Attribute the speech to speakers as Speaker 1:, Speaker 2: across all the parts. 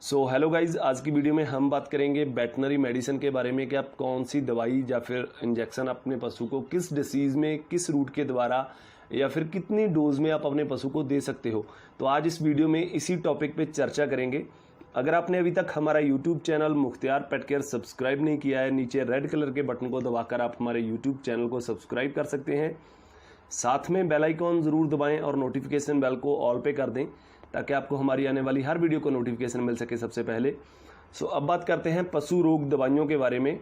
Speaker 1: Hello guys, आज की video में हम बात करेंगे वेटनरी मेडिसिन के बारे में कि आप कौन सी दवाई या फिर इंजेक्शन अपने पशु को किस डिसीज़ में किस रूट के द्वारा या फिर कितनी डोज में आप अपने पशु को दे सकते हो। तो आज इस वीडियो में इसी टॉपिक पे चर्चा करेंगे। अगर आपने अभी तक हमारा YouTube channel Mukhtiyar Pet Care subscribe नहीं किया है, नीचे रेड कलर के बटन को दबाकर आप हमारे यूट्यूब चैनल को सब्सक्राइब कर सकते हैं। साथ में बेल आइकॉन ज़रूर दबाएं और नोटिफिकेशन बेल को ऑल पे कर दें ताकि आपको हमारी आने वाली हर वीडियो को नोटिफिकेशन मिल सके सबसे पहले। अब बात करते हैं पशु रोग दवाइयों के बारे में।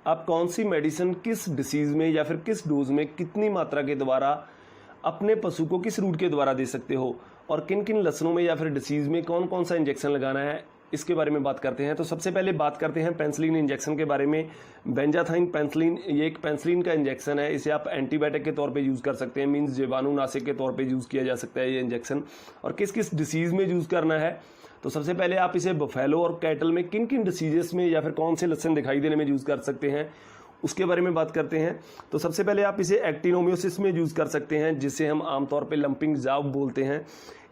Speaker 1: आप कौन सी मेडिसिन किस डिसीज़ में या फिर किस डोज में कितनी मात्रा के द्वारा अपने पशु को किस रूट के द्वारा दे सकते हो और किन किन लक्षणों में या फिर डिसीज़ में कौन कौन सा इंजेक्शन लगाना है, इसके बारे में बात करते हैं। तो सबसे पहले बात करते हैं पेनिसिलिन इंजेक्शन के बारे में। बेंजाथाइन पेनिसिलिन ये एक पेनिसिलिन का इंजेक्शन है। इसे आप एंटीबायोटिक के तौर पे यूज़ कर सकते हैं, मींस जीवाणुनाशक के तौर पे यूज़ किया जा सकता है ये इंजेक्शन। और किस किस डिसीज़ में यूज़ करना है, तो सबसे पहले आप इसे बफेलो और कैटल में किन किन डिसीजेस में या फिर कौन से लक्षण दिखाई देने में यूज़ कर सकते हैं उसके बारे में बात करते हैं। तो सबसे पहले आप इसे एक्टिनोमियोसिस में यूज़ कर सकते हैं, जिसे हम आमतौर पे लंपिंग जाव बोलते हैं।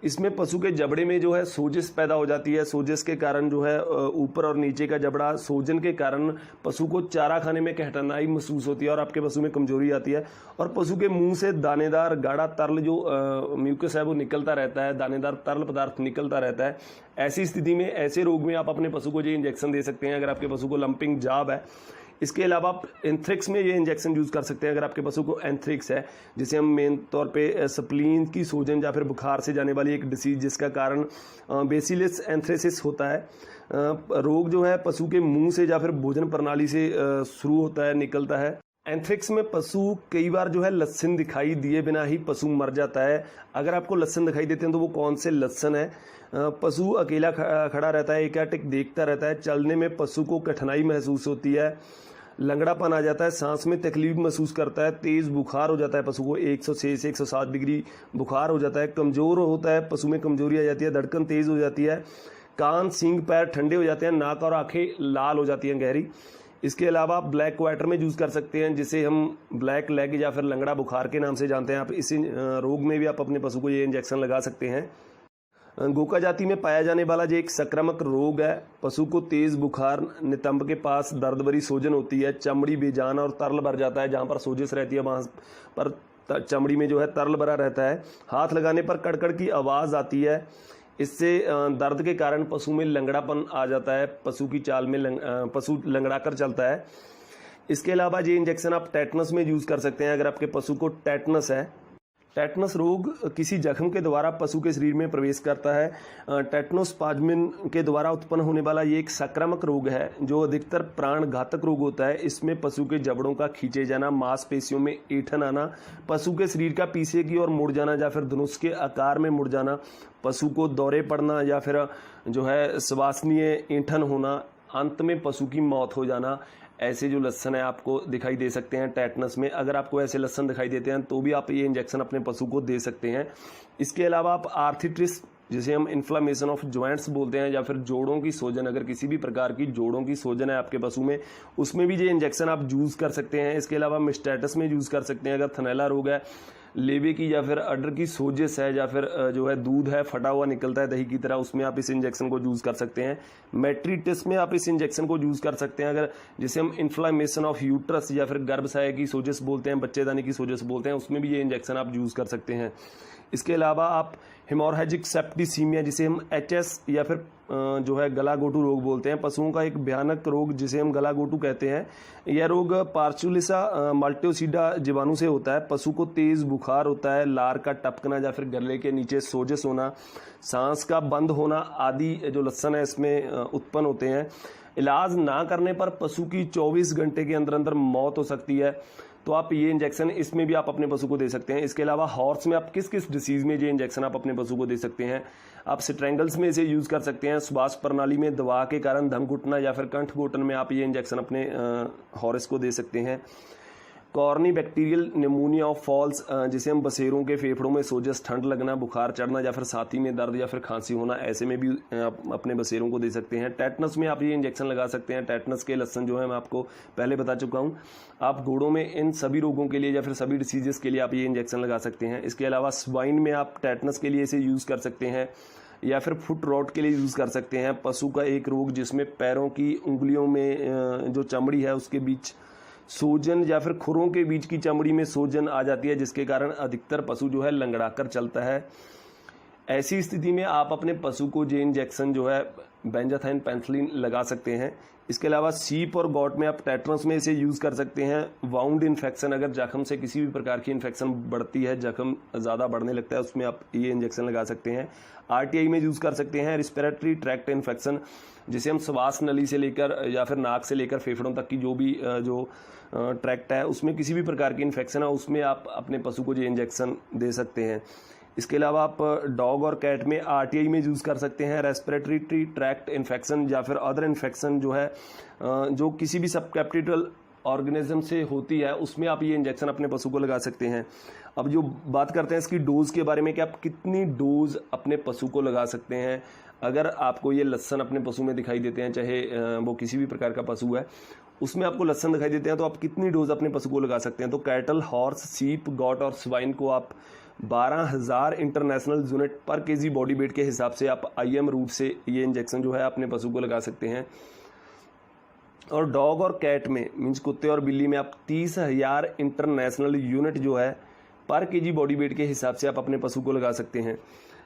Speaker 1: इसमें पशु के जबड़े में जो है सोजिश पैदा हो जाती है। सोजिश के कारण जो है ऊपर और नीचे का जबड़ा, सोजन के कारण पशु को चारा खाने में कठिनाई महसूस होती है और आपके पशु में कमजोरी आती है और पशु के मुंह से दानेदार गाढ़ा तरल जो म्यूकस है वो निकलता रहता है, दानेदार तरल पदार्थ निकलता रहता है। ऐसी स्थिति में, ऐसे रोग में आप अपने पशु को ये इंजेक्शन दे सकते हैं अगर आपके पशु को लंपिंग जाब है। इसके अलावा आप एंथ्रिक्स में ये इंजेक्शन यूज़ कर सकते हैं अगर आपके पशु को एंथ्रिक्स है, जिसे हम मेन तौर पे स्प्लीन की सूजन या फिर बुखार से जाने वाली एक डिसीज जिसका कारण बेसिलस एंथ्रेसिस होता है। रोग जो है पशु के मुंह से या फिर भोजन प्रणाली से शुरू होता है, निकलता है। एंथ्रिक्स में पशु कई बार जो है लक्षण दिखाई दिए बिना ही पशु मर जाता है। अगर आपको लक्षण दिखाई देते हैं तो वो कौन से लक्षण है? पशु अकेला खड़ा रहता है, एकाटिक देखता रहता है, चलने में पशु को कठिनाई महसूस होती है, लंगड़ापन आ जाता है, सांस में तकलीफ महसूस करता है, तेज़ बुखार हो जाता है, पशु को 106 से 107 डिग्री बुखार हो जाता है, कमज़ोर होता है, पशु में कमजोरी आ जाती है, धड़कन तेज़ हो जाती है, कान सींग पैर ठंडे हो जाते हैं, नाक और आंखें लाल हो जाती हैं गहरी। इसके अलावा आप ब्लैक क्वार्टर में यूज़ कर सकते हैं, जिसे हम ब्लैक लेग या फिर लंगड़ा बुखार के नाम से जानते हैं। आप इसी रोग में भी आप अपने पशु को ये इंजेक्शन लगा सकते हैं। गोका जाति में पाया जाने वाला जो एक संक्रामक रोग है, पशु को तेज़ बुखार, नितंब के पास दर्द भरी सूजन होती है, चमड़ी बेजान और तरल भर जाता है। जहाँ पर सोजिश रहती है वहाँ पर चमड़ी में जो है तरल भरा रहता है। हाथ लगाने पर कड़कड़ की आवाज़ आती है। इससे दर्द के कारण पशु में लंगड़ापन आ जाता है, पशु की चाल में पशु लंगड़ा कर चलता है। इसके अलावा ये इंजेक्शन आप टेटनस में यूज़ कर सकते हैं अगर आपके पशु को टेटनस है। टेटनस रोग किसी जख्म के द्वारा पशु के शरीर में प्रवेश करता है। टेटनोस्पाज्मिन के द्वारा उत्पन्न होने वाला ये एक संक्रामक रोग है जो अधिकतर प्राण घातक रोग होता है। इसमें पशु के जबड़ों का खींचे जाना, मांसपेशियों में ऐंठन आना, पशु के शरीर का पीछे की ओर मुड़ जाना या फिर धनुष के आकार में मुड़ जाना, पशु को दौरे पड़ना या फिर जो है श्वासनीय ऐंठन होना, अंत में पशु की मौत हो जाना, ऐसे जो लक्षण है आपको दिखाई दे सकते हैं टेटनस में। अगर आपको ऐसे लक्षण दिखाई देते हैं तो भी आप ये इंजेक्शन अपने पशु को दे सकते हैं। इसके अलावा आप आर्थराइटिस, जिसे हम इन्फ्लामेशन ऑफ जॉइंट्स बोलते हैं, या फिर जोड़ों की सूजन, अगर किसी भी प्रकार की जोड़ों की सूजन है आपके पशु में, उसमें भी ये इंजेक्शन आप यूज़ कर सकते हैं। इसके अलावा मिस्टेटस में यूज़ कर सकते हैं अगर थनैला रोग है, लेवे की या फिर अडर की सोजिश है, या फिर जो है दूध है फटा हुआ निकलता है दही की तरह, उसमें आप इस इंजेक्शन को यूज़ कर सकते हैं। मेट्रीटिस में आप इस इंजेक्शन को यूज़ कर सकते हैं अगर, जिसे हम इन्फ्लामेशन ऑफ यूट्रस या फिर गर्भाशय की सोजिश बोलते हैं, बच्चेदानी की सोजिश बोलते हैं, उसमें भी ये इंजेक्शन आप यूज़ कर सकते हैं। इसके अलावा आप हेमोरेजिक सेप्टिसीमिया, जिसे हम HS या फिर जो है गलाघोटू रोग बोलते हैं, पशुओं का एक भयानक रोग जिसे हम गलाघोटू कहते हैं। यह रोग पार्चुलिसा मल्टियोसिडा जीवाणु से होता है। पशु को तेज़ बुखार होता है, लार का टपकना या फिर गले के नीचे सोजिश होना, सांस का बंद होना आदि जो लक्षण है इसमें उत्पन्न होते हैं। इलाज ना करने पर पशु की 24 घंटे के अंदर अंदर मौत हो सकती है। तो आप ये इंजेक्शन इसमें भी आप अपने पशु को दे सकते हैं। इसके अलावा हॉर्स में आप किस किस डिसीज़ में ये इंजेक्शन आप अपने पशु को दे सकते हैं? आप स्ट्रेंगल्स में इसे यूज़ कर सकते हैं। श्वास प्रणाली में दवा के कारण दम घुटना या फिर कंठ घुटन में आप ये इंजेक्शन अपने हॉर्स को दे सकते हैं। Corny bacterial pneumonia of foals, जिसे हम बसेरों के फेफड़ों में सोजस, ठंड लगना, बुखार चढ़ना या फिर छाती में दर्द या फिर खांसी होना, ऐसे में भी आप अपने बसेरों को दे सकते हैं। टेटनस में आप ये इंजेक्शन लगा सकते हैं। टेटनस के लक्षण जो है मैं आपको पहले बता चुका हूँ। आप घोड़ों में इन सभी रोगों के लिए या फिर सभी डिसीजेस के लिए आप ये इंजेक्शन लगा सकते हैं। इसके अलावा स्वाइन में आप टेटनस के लिए इसे यूज़ कर सकते हैं। या फिर फुट रॉट के लिए यूज़ कर सकते हैं। पशु का एक रोग जिसमें पैरों की उंगलियों में जो चमड़ी है उसके बीच सूजन या फिर खुरों के बीच की चमड़ी में सूजन आ जाती है, जिसके कारण अधिकतर पशु जो है लंगड़ा कर चलता है। ऐसी स्थिति में आप अपने पशु को जे इंजेक्शन जो है बेंजाथाइन पेनिसिलिन लगा सकते हैं। इसके अलावा सीप और गॉट में आप टेटनस में इसे यूज़ कर सकते हैं। वाउंड इन्फेक्शन, अगर जख्म से किसी भी प्रकार की इन्फेक्शन बढ़ती है, जख्म ज़्यादा बढ़ने लगता है, उसमें आप ये इंजेक्शन लगा सकते हैं। आरटीआई में यूज़ कर सकते हैं। रिस्पिरेटरी ट्रैक्ट इन्फेक्शन, जिसे हम श्वास नली से लेकर या फिर नाक से लेकर फेफड़ों तक की जो भी ट्रैक्ट है उसमें किसी भी प्रकार की इन्फेक्शन है, उसमें आप अपने पशु को ये इंजेक्शन दे सकते हैं। इसके अलावा आप डॉग और कैट में आरटीआई में यूज़ कर सकते हैं। रेस्पिरेटरी ट्रैक्ट इन्फेक्शन या फिर अदर इन्फेक्शन जो है जो किसी भी सबकैपिटल ऑर्गेनिज्म से होती है, उसमें आप ये इंजेक्शन अपने पशु को लगा सकते हैं। अब जो बात करते हैं इसकी डोज के बारे में कि आप कितनी डोज अपने पशु को लगा सकते हैं। अगर आपको ये लक्षण अपने पशु में दिखाई देते हैं, चाहे वो किसी भी प्रकार का पशु है, उसमें आपको लक्षण दिखाई देते हैं, तो आप कितनी डोज अपने पशु को लगा सकते हैं। तो कैटल, हॉर्स, सीप, गॉट और स्वाइन को आप 12,000 इंटरनेशनल यूनिट पर केजी बॉडी वेट के हिसाब से आप IM रूट से ये इंजेक्शन जो है अपने पशु को लगा सकते हैं। और डॉग और कैट में मीन्स कुत्ते और बिल्ली में आप 30,000 इंटरनेशनल यूनिट जो है पर केजी बॉडी वेट के हिसाब से आप अपने पशु को लगा सकते हैं।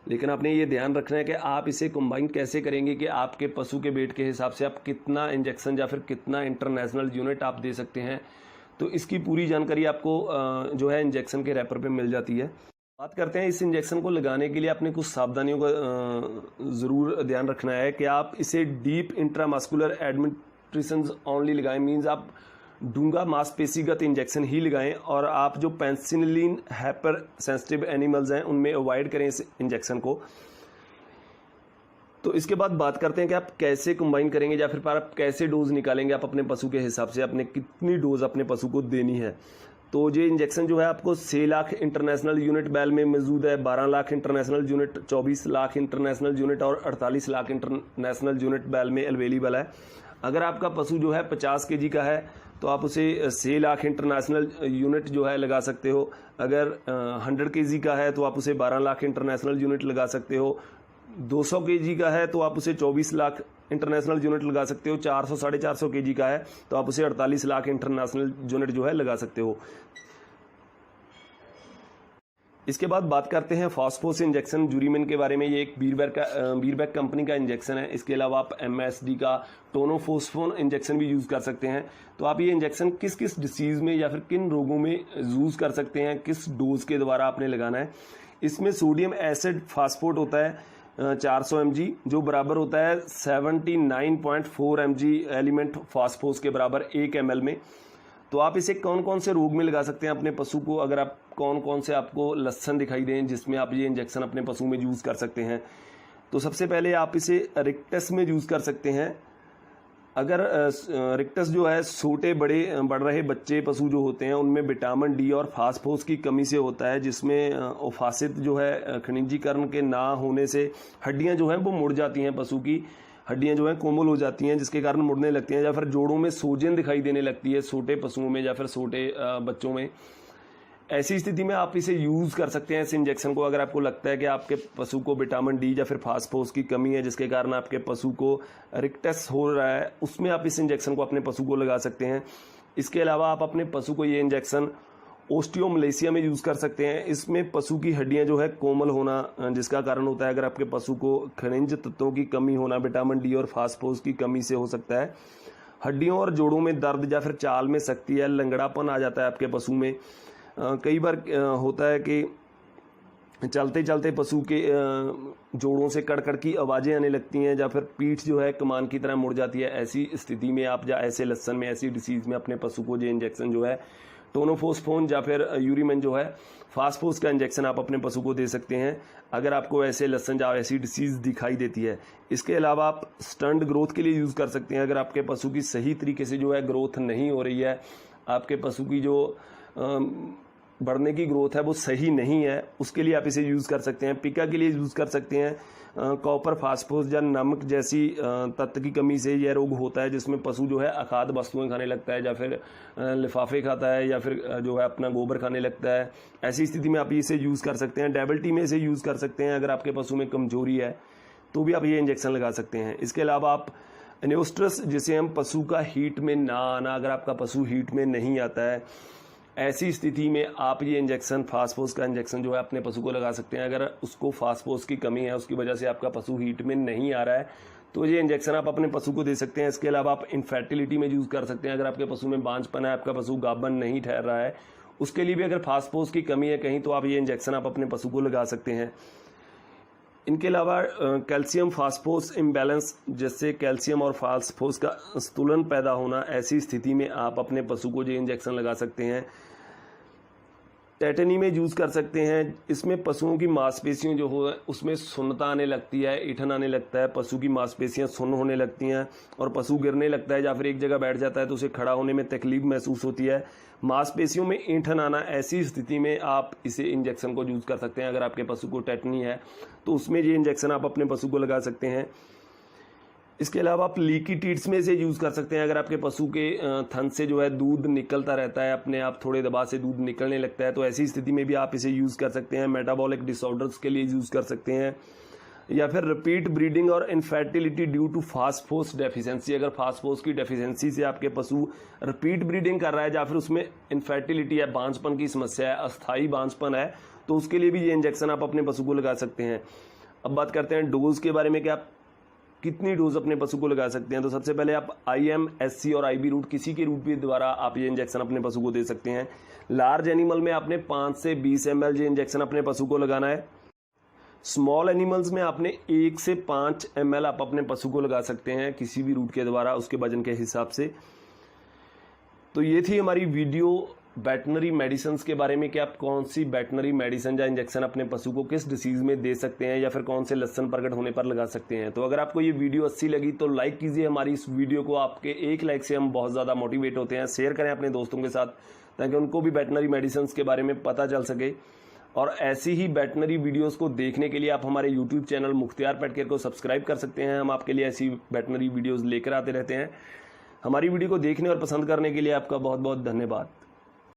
Speaker 1: लेकिन आपने ये ध्यान रखना है कि आप इसे कंबाइन कैसे करेंगे कि आपके पशु के वेट के हिसाब से आप कितना इंजेक्शन या फिर कितना इंटरनेशनल यूनिट आप दे सकते हैं। तो इसकी पूरी जानकारी आपको जो है इंजेक्शन के रैपर पे मिल जाती है। बात करते हैं इस इंजेक्शन को लगाने के लिए आपने कुछ सावधानियों का ज़रूर ध्यान रखना है कि आप इसे डीप इंट्रामस्कुलर एडमिनिस्ट्रेशन ओनली लगाएं, मीन्स आप डूंगा मांसपेशीगत इंजेक्शन ही लगाएं। और आप जो पेनिसिलिन हाइपर सेंसिटिव एनिमल्स हैं उनमें अवॉइड करें इस इंजेक्शन को। तो इसके बाद बात करते हैं कि आप कैसे कंबाइन करेंगे या फिर आप कैसे डोज निकालेंगे आप अपने पशु के हिसाब से, अपने कितनी डोज अपने पशु को देनी है। तो ये इंजेक्शन जो है आपको 6 लाख इंटरनेशनल यूनिट बैल में मौजूद है, 12 lakh international unit, 24 lakh international unit और 48 लाख इंटरनेशनल यूनिट बैल में अवेलेबल है। अगर आपका पशु जो है 50 kg का है तो आप उसे 6 लाख इंटरनेशनल यूनिट जो है लगा सकते हो। अगर 100 kg का है तो आप उसे 12 लाख इंटरनेशनल यूनिट लगा सकते हो। 200 kg का है तो आप उसे 24 लाख इंटरनेशनल यूनिट लगा सकते हो। 400 साढ़े 400 kg का है तो आप उसे 48 लाख इंटरनेशनल यूनिट जो है लगा सकते हो। इसके बाद बात करते हैं फॉस्फोस इंजेक्शन जूरीमिन के बारे में। ये एक बीरबैक कंपनी का इंजेक्शन है। इसके अलावा आप MSD का टोनोफोस्फोन इंजेक्शन भी यूज़ कर सकते हैं। तो आप ये इंजेक्शन किस किस डिसीज़ में या फिर किन रोगों में यूज़ कर सकते हैं, किस डोज के द्वारा आपने लगाना है। इसमें सोडियम एसिड फास्फोट होता है 400 mg, जो बराबर होता है 79.4 mg एलिमेंट फास्फोस के बराबर 1 ml में। तो आप इसे कौन कौन से रोग में लगा सकते हैं अपने पशु को, अगर आप कौन कौन से आपको लक्षण दिखाई दें जिसमें आप ये इंजेक्शन अपने पशु में यूज़ कर सकते हैं। तो सबसे पहले आप इसे रिक्टस में यूज़ कर सकते हैं। अगर रिक्टस जो है छोटे बढ़ रहे बच्चे पशु जो होते हैं उनमें विटामिन D और फास्फोरस की कमी से होता है, जिसमें ओफासित जो है खनिजीकरण के ना होने से हड्डियां जो हैं वो मुड़ जाती हैं, पशु की हड्डियां जो हैं कोमल हो जाती हैं, जिसके कारण मुड़ने लगती हैं, या फिर जोड़ों में सूजन दिखाई देने लगती है छोटे पशुओं में या फिर छोटे बच्चों में। ऐसी स्थिति में आप इसे यूज़ कर सकते हैं इस इंजेक्शन को। अगर आपको लगता है कि आपके पशु को विटामिन D या फिर फास्फोरस की कमी है जिसके कारण आपके पशु को रिक्टस हो रहा है, उसमें आप इस इंजेक्शन को अपने पशु को लगा सकते हैं। इसके अलावा आप अपने पशु को ये इंजेक्शन ओस्टियोमलेशिया में यूज़ कर सकते हैं। इसमें पशु की हड्डियां जो है कोमल होना जिसका कारण होता है। अगर आपके पशु को खनिज तत्वों की कमी होना विटामिन D और फास्फोरस की कमी से हो सकता है। हड्डियों और जोड़ों में दर्द या फिर चाल में सख्ती या लंगड़ापन आ जाता है आपके पशु में। कई बार होता है कि चलते चलते पशु के जोड़ों से कड़कड़ की आवाज़ें आने लगती हैं या फिर पीठ जो है कमान की तरह मुड़ जाती है। ऐसी स्थिति में आप या ऐसे लक्षण में, ऐसी डिसीज़ में अपने पशु को जो इंजेक्शन जो है टोनोफोस्फोन या फिर यूरीमिन जो है फास्फोरस का इंजेक्शन आप अपने पशु को दे सकते हैं अगर आपको ऐसे लक्षण या ऐसी डिसीज़ दिखाई देती है। इसके अलावा आप स्टंट ग्रोथ के लिए यूज़ कर सकते हैं। अगर आपके पशु की सही तरीके से जो है ग्रोथ नहीं हो रही है, आपके पशु की जो बढ़ने की ग्रोथ है वो सही नहीं है, उसके लिए आप इसे यूज़ कर सकते हैं। पिका के लिए यूज़ कर सकते हैं। कॉपर, फास्फोरस या नमक जैसी तत्व की कमी से यह रोग होता है जिसमें पशु जो है अखाद्य वस्तुएं खाने लगता है या फिर लिफाफे खाता है या फिर जो है अपना गोबर खाने लगता है। ऐसी स्थिति में आप इसे यूज़ कर सकते हैं। डेबिलिटी में इसे यूज़ कर सकते हैं अगर आपके पशु में कमजोरी है। तो भी आप ये इंजेक्शन लगा सकते हैं। इसके अलावा आप एनेस्ट्रस, जिसे हम पशु का हीट में ना आना, अगर आपका पशु हीट में नहीं आता है, ऐसी स्थिति में आप ये इंजेक्शन फास्फोरस का इंजेक्शन जो है अपने पशु को लगा सकते हैं। अगर उसको फास्फोरस की कमी है, उसकी वजह से आपका पशु हीट में नहीं आ रहा है, तो ये इंजेक्शन आप अपने पशु को दे सकते हैं। इसके अलावा आप इनफर्टिलिटी में यूज़ कर सकते हैं। अगर आपके पशु में बांझपन है, आपका पशु गाभन नहीं ठहर रहा है, उसके लिए भी अगर फास्फोरस की कमी है कहीं, तो आप ये इंजेक्शन आप अपने पशु को लगा सकते हैं। इनके अलावा कैल्शियम फास्फोरस इम्बैलेंस, जैसे कैल्शियम और फास्फोरस का संतुलन पैदा होना, ऐसी स्थिति में आप अपने पशु को ये इंजेक्शन लगा सकते हैं। टेटनी में यूज़ कर सकते हैं। इसमें पशुओं की मांसपेशियों जो हो उसमें सुन्नता आने लगती है, ऐंठन आने लगता है, पशु की मांसपेशियां सुन्न होने लगती हैं और पशु गिरने लगता है या फिर एक जगह बैठ जाता है तो उसे खड़ा होने में तकलीफ महसूस होती है। मांसपेशियों में ऐंठन आना, ऐसी स्थिति में आप इसे इंजेक्शन को यूज़ कर सकते हैं। अगर आपके पशु को टेटनी है तो उसमें ये इंजेक्शन आप अपने पशु को लगा सकते हैं। इसके अलावा आप लीकी टीट्स में से यूज़ कर सकते हैं। अगर आपके पशु के थन से जो है दूध निकलता रहता है, अपने आप थोड़े दबाव से दूध निकलने लगता है, तो ऐसी स्थिति में भी आप इसे यूज़ कर सकते हैं। मेटाबॉलिक डिसऑर्डर्स के लिए यूज़ कर सकते हैं। या फिर रिपीट ब्रीडिंग और infertility due to phosphorus deficiency, अगर फास्फोरस की डेफिशिएंसी से आपके पशु रिपीट ब्रीडिंग कर रहा है या फिर उसमें इनफर्टिलिटी है, बांझपन की समस्या है, अस्थायी बांझपन है, तो उसके लिए भी ये इंजेक्शन आप अपने पशु को लगा सकते हैं। अब बात करते हैं डोज के बारे में कि आप कितनी डोज अपने पशु को लगा सकते हैं। तो सबसे पहले आप IM, SC और IB रूट, किसी के रूट भी द्वारा आप ये इंजेक्शन अपने पशु को दे सकते हैं। लार्ज एनिमल में आपने 5 से 20 ml ये इंजेक्शन अपने पशु को लगाना है। स्मॉल एनिमल्स में आपने 1 से 5 ml आप अपने पशु को लगा सकते हैं किसी भी रूट के द्वारा, उसके वजन के हिसाब से। तो ये थी हमारी वीडियो वेटनरी मेडिसिन के बारे में कि आप कौन सी वेटनरी मेडिसिन या इंजेक्शन अपने पशु को किस डिसीज़ में दे सकते हैं या फिर कौन से लक्षण प्रकट होने पर लगा सकते हैं। तो अगर आपको ये वीडियो अच्छी लगी तो लाइक कीजिए हमारी इस वीडियो को। आपके एक लाइक से हम बहुत ज़्यादा मोटिवेट होते हैं। शेयर करें अपने दोस्तों के साथ ताकि उनको भी वेटनरी मेडिसिन के बारे में पता चल सके। और ऐसी ही वेटनरी वीडियोज़ को देखने के लिए आप हमारे YouTube channel Mukhtiyar Pet care को सब्सक्राइब कर सकते हैं। हम आपके लिए ऐसी वेटनरी वीडियोज़ लेकर आते रहते हैं। हमारी वीडियो को देखने और पसंद करने के लिए आपका बहुत बहुत धन्यवाद।